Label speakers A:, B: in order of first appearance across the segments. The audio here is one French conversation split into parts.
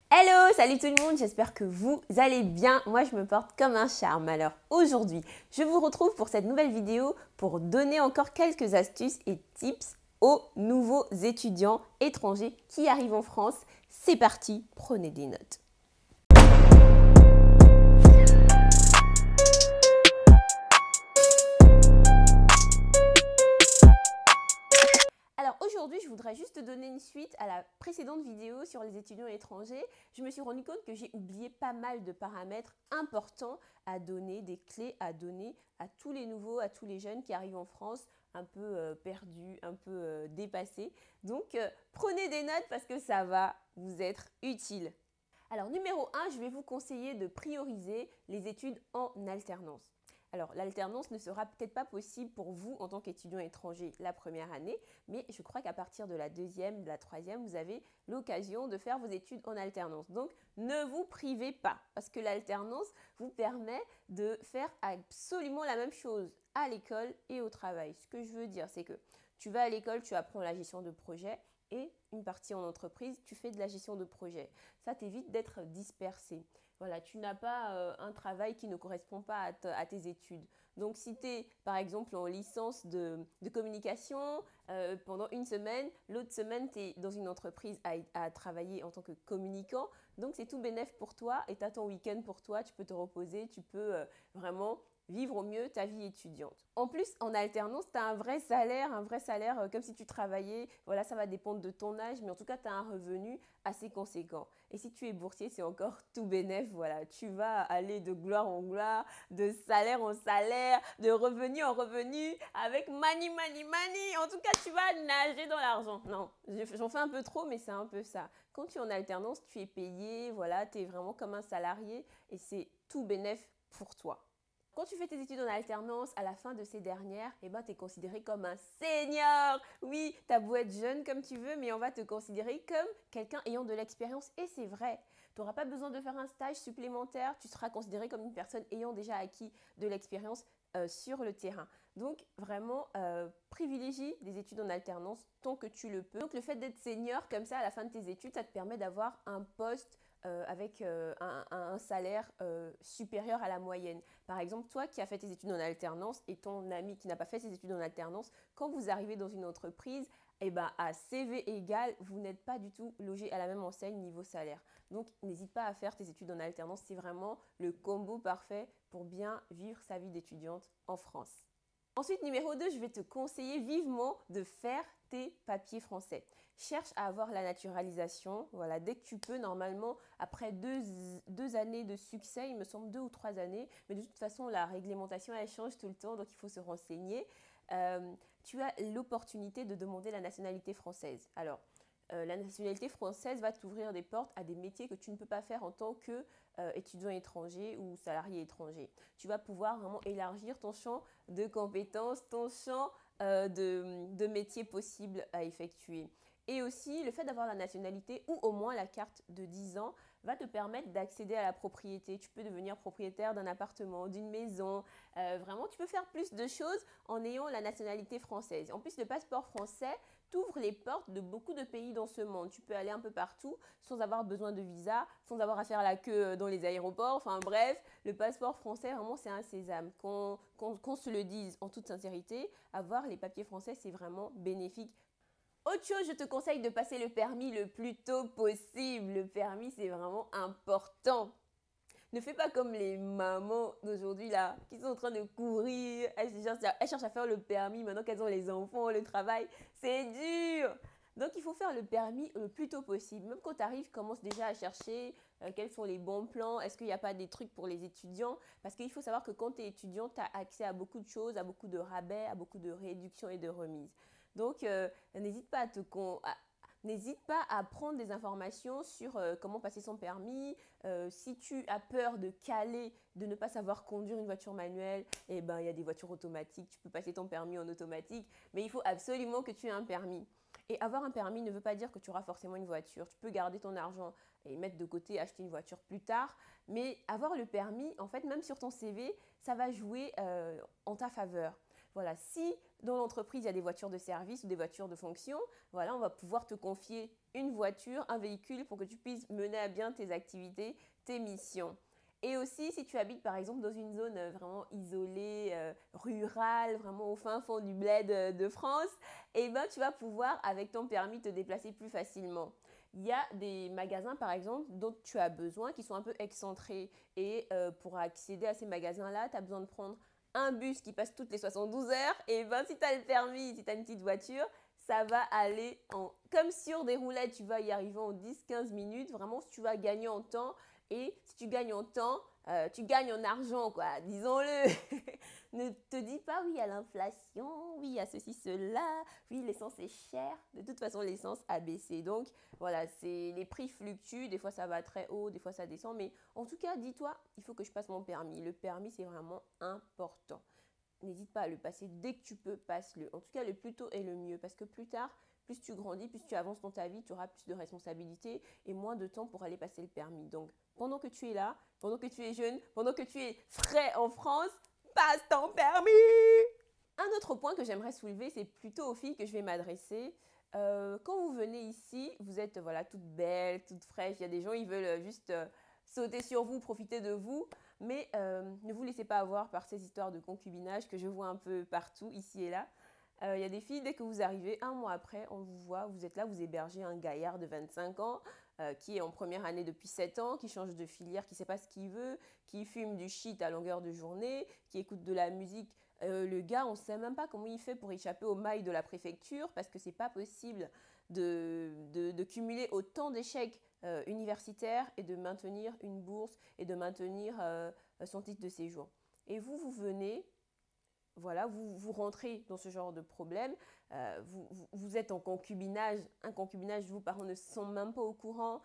A: Hello, salut tout le monde, j'espère que vous allez bien. Moi, je me porte comme un charme. Alors aujourd'hui, je vous retrouve pour cette nouvelle vidéo pour donner encore quelques astuces et tips aux nouveaux étudiants étrangers qui arrivent en France. C'est parti, prenez des notes. Alors aujourd'hui, je voudrais juste donner une suite à la précédente vidéo sur les étudiants étrangers. Je me suis rendu compte que j'ai oublié pas mal de paramètres importants à donner, des clés à donner à tous les nouveaux, à tous les jeunes qui arrivent en France un peu perdus, un peu dépassés. Donc prenez des notes parce que ça va vous être utile. Alors numéro 1, je vais vous conseiller de prioriser les études en alternance. Alors, l'alternance ne sera peut-être pas possible pour vous en tant qu'étudiant étranger la première année, mais je crois qu'à partir de la deuxième, de la troisième, vous avez l'occasion de faire vos études en alternance. Donc, ne vous privez pas, parce que l'alternance vous permet de faire absolument la même chose à l'école et au travail. Ce que je veux dire, c'est que tu vas à l'école, tu apprends la gestion de projet, et une partie en entreprise, tu fais de la gestion de projet. Ça t'évite d'être dispersé. Voilà, tu n'as pas un travail qui ne correspond pas à tes études. Donc, si tu es, par exemple, en licence de communication pendant une semaine, l'autre semaine, tu es dans une entreprise à travailler en tant que communicant. Donc, c'est tout bénef pour toi et tu as ton week-end pour toi. Tu peux te reposer, tu peux vraiment vivre au mieux ta vie étudiante. En plus, en alternance, tu as un vrai salaire comme si tu travaillais. Voilà, ça va dépendre de ton âge, mais en tout cas, tu as un revenu assez conséquent. Et si tu es boursier, c'est encore tout bénef. Voilà, tu vas aller de gloire en gloire, de salaire en salaire, de revenu en revenu, avec money, money, money. En tout cas, tu vas nager dans l'argent. Non, j'en fais un peu trop, mais c'est un peu ça. Quand tu es en alternance, tu es payé, voilà, tu es vraiment comme un salarié et c'est tout bénef pour toi. Quand tu fais tes études en alternance, à la fin de ces dernières, eh ben, tu es considéré comme un senior. Oui, tu as beau être jeune comme tu veux, mais on va te considérer comme quelqu'un ayant de l'expérience. Et c'est vrai, tu n'auras pas besoin de faire un stage supplémentaire, tu seras considéré comme une personne ayant déjà acquis de l'expérience sur le terrain. Donc vraiment, privilégie des études en alternance tant que tu le peux. Donc le fait d'être senior comme ça à la fin de tes études, ça te permet d'avoir un poste avec un salaire supérieur à la moyenne. Par exemple, toi qui as fait tes études en alternance et ton ami qui n'a pas fait ses études en alternance, quand vous arrivez dans une entreprise, eh ben, à CV égal, vous n'êtes pas du tout logé à la même enseigne niveau salaire. Donc, n'hésite pas à faire tes études en alternance. C'est vraiment le combo parfait pour bien vivre sa vie d'étudiante en France. Ensuite, numéro 2, je vais te conseiller vivement de faire tes papiers français. Cherche à avoir la naturalisation, voilà, dès que tu peux, normalement, après deux années de succès, il me semble 2 ou 3 années, mais de toute façon, la réglementation, elle change tout le temps, donc il faut se renseigner. Tu as l'opportunité de demander la nationalité française. Alors, la nationalité française va t'ouvrir des portes à des métiers que tu ne peux pas faire en tant qu'étudiant étranger ou salarié étranger. Tu vas pouvoir vraiment élargir ton champ de compétences, ton champ de métiers possibles à effectuer. Et aussi, le fait d'avoir la nationalité ou au moins la carte de 10 ans va te permettre d'accéder à la propriété. Tu peux devenir propriétaire d'un appartement, d'une maison. Vraiment, tu peux faire plus de choses en ayant la nationalité française. En plus, le passeport français t'ouvre les portes de beaucoup de pays dans ce monde. Tu peux aller un peu partout sans avoir besoin de visa, sans avoir à faire la queue dans les aéroports. Enfin bref, le passeport français, vraiment, c'est un sésame. Qu'on se le dise en toute sincérité, avoir les papiers français, c'est vraiment bénéfique. Autre chose, je te conseille de passer le permis le plus tôt possible. Le permis, c'est vraiment important. Ne fais pas comme les mamans d'aujourd'hui là, qui sont en train de courir. Elles cherchent à faire le permis maintenant qu'elles ont les enfants, le travail. C'est dur. Donc il faut faire le permis le plus tôt possible. Même quand tu arrives, commence déjà à chercher quels sont les bons plans. Est-ce qu'il n'y a pas des trucs pour les étudiants? Parce qu'il faut savoir que quand tu es étudiant, tu as accès à beaucoup de choses, à beaucoup de rabais, à beaucoup de réductions et de remises. Donc n'hésite pas N'hésite pas à prendre des informations sur comment passer son permis. Si tu as peur de caler, de ne pas savoir conduire une voiture manuelle, eh ben, il y a des voitures automatiques. Tu peux passer ton permis en automatique. Mais il faut absolument que tu aies un permis. Et avoir un permis ne veut pas dire que tu auras forcément une voiture. Tu peux garder ton argent et mettre de côté, acheter une voiture plus tard. Mais avoir le permis, en fait, même sur ton CV, ça va jouer en ta faveur. Voilà, si dans l'entreprise, il y a des voitures de service ou des voitures de fonction, voilà, on va pouvoir te confier une voiture, un véhicule pour que tu puisses mener à bien tes activités, tes missions. Et aussi, si tu habites par exemple dans une zone vraiment isolée, rurale, vraiment au fin fond du bled de France, eh ben, tu vas pouvoir, avec ton permis, te déplacer plus facilement. Il y a des magasins, par exemple, dont tu as besoin, qui sont un peu excentrés. Et pour accéder à ces magasins-là, tu as besoin de prendre un bus qui passe toutes les 72 heures. Et ben, si tu as le permis, si tu as une petite voiture, ça va aller comme sur des roulettes. Tu vas y arriver en 10-15 minutes. Vraiment, tu vas gagner en temps. Et si tu gagnes en temps, tu gagnes en argent, quoi, disons-le. Ne te dis pas, oui, il y a l'inflation, oui, il y a ceci, cela, oui, l'essence est chère. De toute façon, l'essence a baissé. Donc, voilà, les prix fluctuent. Des fois, ça va très haut, des fois, ça descend. Mais en tout cas, dis-toi, il faut que je passe mon permis. Le permis, c'est vraiment important. N'hésite pas à le passer dès que tu peux, passe-le. En tout cas, le plus tôt est le mieux parce que plus tard, plus tu grandis, plus tu avances dans ta vie, tu auras plus de responsabilités et moins de temps pour aller passer le permis. Donc, pendant que tu es là, pendant que tu es jeune, pendant que tu es frais en France, passe ton permis! Un autre point que j'aimerais soulever, c'est plutôt aux filles que je vais m'adresser. Quand vous venez ici, vous êtes voilà, toute belle, toute fraîche. Il y a des gens, ils veulent juste sauter sur vous, profiter de vous. Mais ne vous laissez pas avoir par ces histoires de concubinage que je vois un peu partout, ici et là. Il y a des filles, dès que vous arrivez, un mois après, on vous voit, vous êtes là, vous hébergez un gaillard de 25 ans qui est en première année depuis 7 ans, qui change de filière, qui ne sait pas ce qu'il veut, qui fume du shit à longueur de journée, qui écoute de la musique. Le gars, on ne sait même pas comment il fait pour échapper aux mailles de la préfecture parce que ce n'est pas possible de cumuler autant d'échecs universitaires et de maintenir une bourse et de maintenir son titre de séjour. Et vous venez, voilà, vous rentrez dans ce genre de problème, vous êtes en concubinage, un concubinage, vos parents ne sont même pas au courant,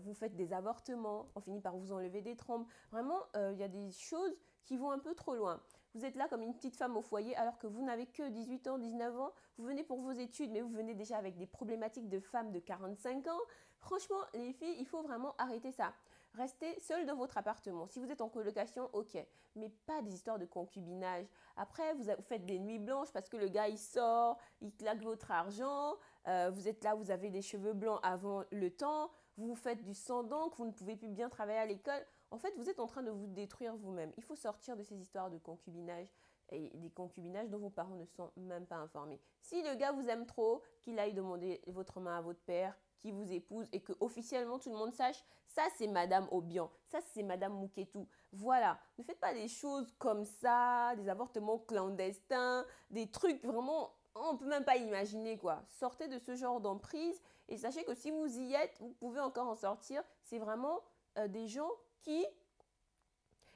A: vous faites des avortements, on finit par vous enlever des trompes. Vraiment, il y a des choses qui vont un peu trop loin. Vous êtes là comme une petite femme au foyer alors que vous n'avez que 18 ans, 19 ans, vous venez pour vos études, mais vous venez déjà avec des problématiques de femmes de 45 ans. Franchement, les filles, il faut vraiment arrêter ça. Restez seul dans votre appartement. Si vous êtes en colocation, ok, mais pas des histoires de concubinage. Après, vous faites des nuits blanches parce que le gars, il sort, il claque votre argent. Vous êtes là, vous avez des cheveux blancs avant le temps. Vous faites du sang d'encre, vous ne pouvez plus bien travailler à l'école. En fait, vous êtes en train de vous détruire vous-même. Il faut sortir de ces histoires de concubinage et des concubinages dont vos parents ne sont même pas informés. Si le gars vous aime trop, qu'il aille demander votre main à votre père, qui vous épouse et que officiellement tout le monde sache, ça c'est Madame Obian, ça c'est Madame Mouketou. Voilà, ne faites pas des choses comme ça, des avortements clandestins, des trucs vraiment, on ne peut même pas imaginer quoi. Sortez de ce genre d'emprise et sachez que si vous y êtes, vous pouvez encore en sortir. C'est vraiment des gens qui...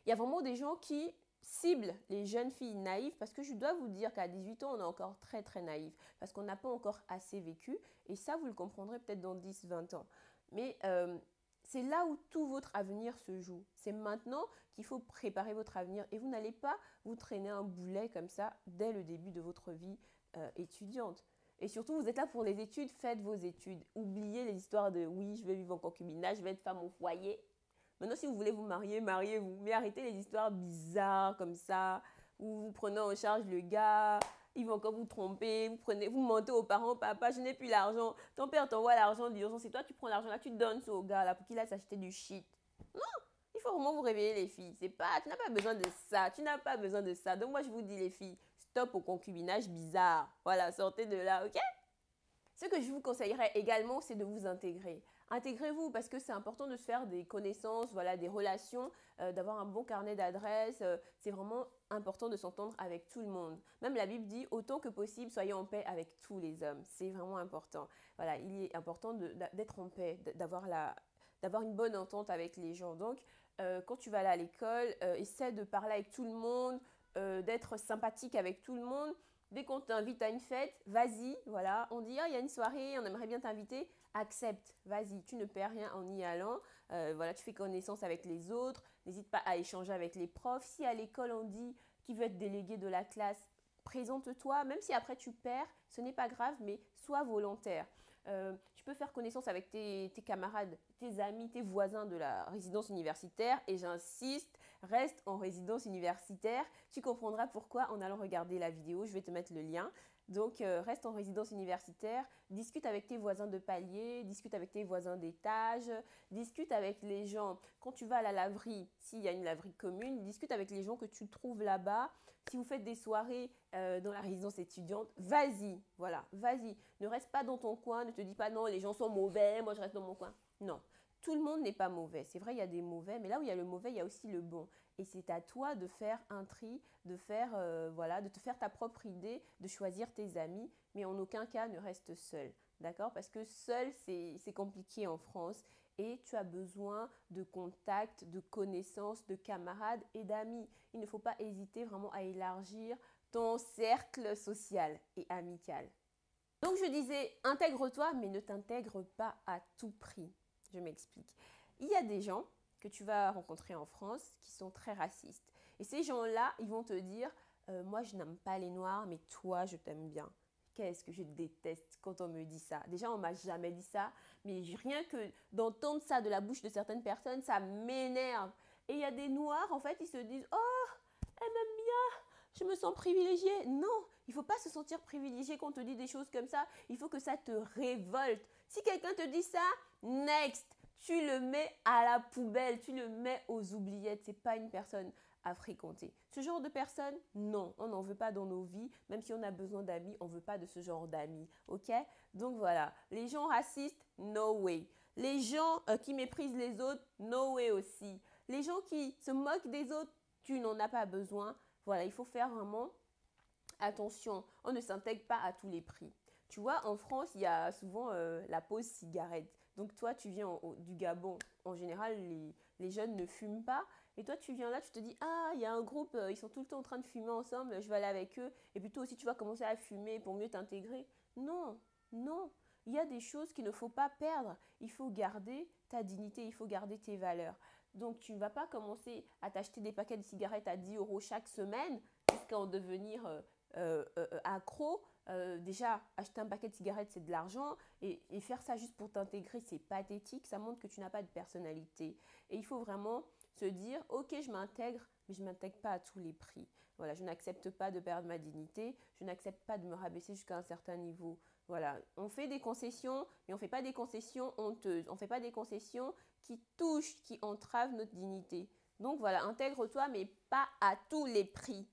A: Il y a vraiment des gens qui ciblent les jeunes filles naïves parce que je dois vous dire qu'à 18 ans, on est encore très très naïf parce qu'on n'a pas encore assez vécu et ça, vous le comprendrez peut-être dans 10-20 ans. Mais c'est là où tout votre avenir se joue. C'est maintenant qu'il faut préparer votre avenir et vous n'allez pas vous traîner un boulet comme ça dès le début de votre vie étudiante. Et surtout, vous êtes là pour les études, faites vos études. Oubliez les histoires de oui, je vais vivre en concubinage, je vais être femme au foyer. Maintenant, si vous voulez vous marier, mariez-vous. Mais arrêtez les histoires bizarres comme ça, où vous prenez en charge le gars, il va encore vous tromper, vous mentez aux parents, papa, je n'ai plus l'argent. Ton père t'envoie l'argent d'urgence, c'est toi, tu prends l'argent là, tu donnes ça au gars là pour qu'il aille s'acheter du shit. Non, il faut vraiment vous réveiller les filles. Tu n'as pas besoin de ça, tu n'as pas besoin de ça. Donc moi, je vous dis les filles, stop au concubinage bizarre. Voilà, sortez de là, ok? Ce que je vous conseillerais également, c'est de vous intégrer. Intégrez-vous parce que c'est important de se faire des connaissances, voilà, des relations, d'avoir un bon carnet d'adresses. C'est vraiment important de s'entendre avec tout le monde. Même la Bible dit autant que possible, soyez en paix avec tous les hommes. C'est vraiment important. Voilà, il est important d'être en paix, d'avoir une bonne entente avec les gens. Donc, quand tu vas aller à l'école, essaie de parler avec tout le monde, d'être sympathique avec tout le monde. Dès qu'on t'invite à une fête, vas-y, voilà. On dit, il y a une soirée, on aimerait bien t'inviter. Accepte, vas-y, tu ne perds rien en y allant. Voilà, tu fais connaissance avec les autres. N'hésite pas à échanger avec les profs. Si à l'école, on dit qui veut être délégué de la classe, présente-toi. Même si après tu perds, ce n'est pas grave, mais sois volontaire. Tu tu peux faire connaissance avec tes camarades, tes amis, tes voisins de la résidence universitaire. Et j'insiste, reste en résidence universitaire. Tu comprendras pourquoi en allant regarder la vidéo. Je vais te mettre le lien. Donc, reste en résidence universitaire, discute avec tes voisins de palier, discute avec tes voisins d'étage, discute avec les gens. Quand tu vas à la laverie, s'il y a une laverie commune, discute avec les gens que tu trouves là-bas. Si vous faites des soirées dans la résidence étudiante, vas-y, voilà, vas-y. Ne reste pas dans ton coin, ne te dis pas non, les gens sont mauvais, moi je reste dans mon coin. Non, tout le monde n'est pas mauvais. C'est vrai, il y a des mauvais, mais là où il y a le mauvais, il y a aussi le bon. Et c'est à toi de faire un tri, de faire, voilà, de te faire ta propre idée, de choisir tes amis, mais en aucun cas ne reste seul. D'accord? Parce que seul, c'est compliqué en France et tu as besoin de contacts, de connaissances, de camarades et d'amis. Il ne faut pas hésiter vraiment à élargir ton cercle social et amical. Donc je disais, intègre-toi, mais ne t'intègre pas à tout prix. Je m'explique. Il y a des gens que tu vas rencontrer en France qui sont très racistes. Et ces gens-là, ils vont te dire, moi je n'aime pas les noirs, mais toi je t'aime bien. Qu'est-ce que je déteste quand on me dit ça. Déjà, on ne m'a jamais dit ça, mais rien que d'entendre ça de la bouche de certaines personnes, ça m'énerve. Et il y a des noirs, en fait, ils se disent, oh, elle m'aime bien, je me sens privilégiée. Non, il ne faut pas se sentir privilégié quand on te dit des choses comme ça. Il faut que ça te révolte. Si quelqu'un te dit ça, next, tu le mets à la poubelle, tu le mets aux oubliettes. Ce n'est pas une personne à fréquenter. Ce genre de personnes, non, on n'en veut pas dans nos vies. Même si on a besoin d'amis, on ne veut pas de ce genre d'amis. Ok? Donc voilà, les gens racistes, no way. Les gens qui méprisent les autres, no way aussi. Les gens qui se moquent des autres, tu n'en as pas besoin. Voilà, il faut faire vraiment attention. On ne s'intègre pas à tous les prix. Tu vois, en France, il y a souvent la pause cigarette. Donc toi, tu viens du Gabon. En général, les jeunes ne fument pas. Et toi, tu viens là, tu te dis, ah, il y a un groupe, ils sont tout le temps en train de fumer ensemble, je vais aller avec eux. Et puis toi aussi, tu vas commencer à fumer pour mieux t'intégrer. Non, non. Il y a des choses qu'il ne faut pas perdre. Il faut garder ta dignité, il faut garder tes valeurs. Donc, tu ne vas pas commencer à t'acheter des paquets de cigarettes à 10 € chaque semaine jusqu'à en devenir accro. Déjà, acheter un paquet de cigarettes, c'est de l'argent. Et faire ça juste pour t'intégrer, c'est pathétique. Ça montre que tu n'as pas de personnalité. Et il faut vraiment se dire, ok, je m'intègre, mais je ne m'intègre pas à tous les prix. Voilà, je n'accepte pas de perdre ma dignité. Je n'accepte pas de me rabaisser jusqu'à un certain niveau. Voilà, on fait des concessions, mais on ne fait pas des concessions honteuses. On ne fait pas des concessions qui touchent, qui entravent notre dignité. Donc voilà, intègre-toi, mais pas à tous les prix.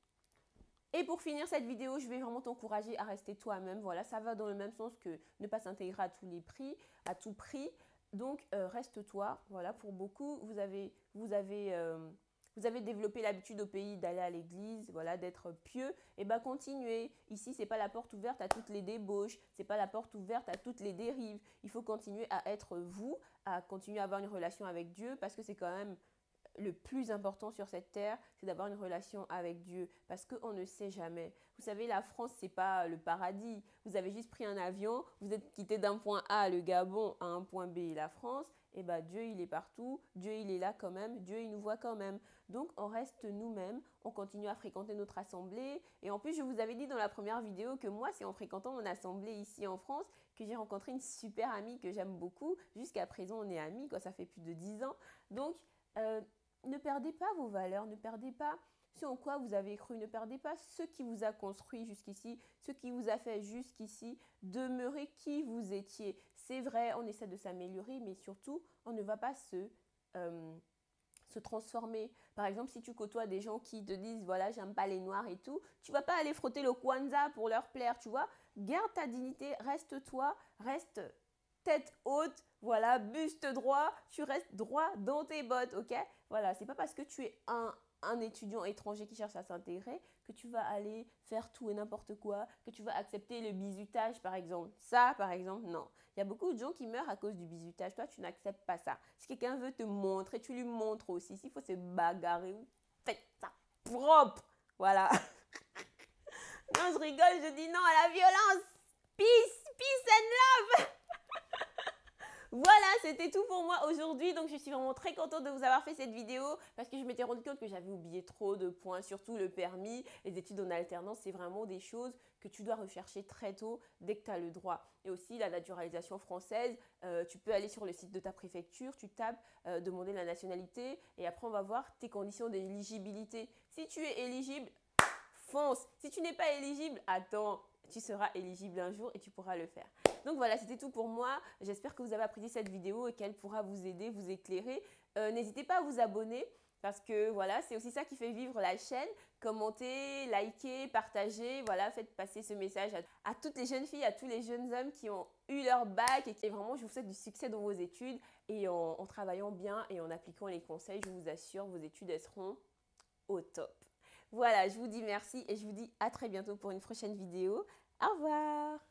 A: Et pour finir cette vidéo, je vais vraiment t'encourager à rester toi-même. Voilà, ça va dans le même sens que ne pas s'intégrer à tous les prix, à tout prix. Donc, reste toi. Voilà, pour beaucoup, vous avez développé l'habitude au pays d'aller à l'église, voilà, d'être pieux. Et bien, continuez. Ici, ce n'est pas la porte ouverte à toutes les débauches. Ce n'est pas la porte ouverte à toutes les dérives. Il faut continuer à être vous, à continuer à avoir une relation avec Dieu parce que c'est quand même le plus important sur cette terre, c'est d'avoir une relation avec Dieu parce qu'on ne sait jamais. Vous savez, la France, ce n'est pas le paradis. Vous avez juste pris un avion, vous êtes quitté d'un point A, le Gabon, à un point B, la France. Et bien, Dieu, il est partout. Dieu, il est là quand même. Dieu, il nous voit quand même. Donc, on reste nous-mêmes. On continue à fréquenter notre assemblée. Et en plus, je vous avais dit dans la première vidéo que moi, c'est en fréquentant mon assemblée ici en France que j'ai rencontré une super amie que j'aime beaucoup. Jusqu'à présent, on est amis, quoi. Ça fait plus de 10 ans. Donc, ne perdez pas vos valeurs, ne perdez pas ce en quoi vous avez cru, ne perdez pas ce qui vous a construit jusqu'ici, ce qui vous a fait jusqu'ici, demeurez qui vous étiez. C'est vrai, on essaie de s'améliorer, mais surtout, on ne va pas se transformer. Par exemple, si tu côtoies des gens qui te disent, voilà, j'aime pas les noirs et tout, tu vas pas aller frotter le Kwanzaa pour leur plaire, tu vois. Garde ta dignité, reste toi, reste tête haute, voilà, buste droit, tu restes droit dans tes bottes, ok? Voilà, c'est pas parce que tu es un étudiant étranger qui cherche à s'intégrer que tu vas aller faire tout et n'importe quoi, que tu vas accepter le bizutage, par exemple. Ça, par exemple, non. Il y a beaucoup de gens qui meurent à cause du bizutage. Toi, tu n'acceptes pas ça. Si quelqu'un veut te montrer, tu lui montres aussi. S'il faut se bagarrer, faites ça propre. Voilà. Non, je rigole, je dis non à la violence. Peace, peace and love. Voilà, c'était tout pour moi aujourd'hui. Donc, je suis vraiment très contente de vous avoir fait cette vidéo parce que je m'étais rendu compte que j'avais oublié trop de points, surtout le permis. Les études en alternance, c'est vraiment des choses que tu dois rechercher très tôt dès que tu as le droit. Et aussi, la naturalisation française, tu peux aller sur le site de ta préfecture, tu tapes demander la nationalité et après, on va voir tes conditions d'éligibilité. Si tu es éligible, fonce. Si tu n'es pas éligible, attends, tu seras éligible un jour et tu pourras le faire. Donc voilà, c'était tout pour moi. J'espère que vous avez apprécié cette vidéo et qu'elle pourra vous aider, vous éclairer. N'hésitez pas à vous abonner parce que voilà, c'est aussi ça qui fait vivre la chaîne. Commentez, likez, partagez. Voilà, faites passer ce message à toutes les jeunes filles, à tous les jeunes hommes qui ont eu leur bac. Et vraiment, je vous souhaite du succès dans vos études et en travaillant bien et en appliquant les conseils, je vous assure, vos études elles seront au top. Voilà, je vous dis merci et je vous dis à très bientôt pour une prochaine vidéo. Au revoir!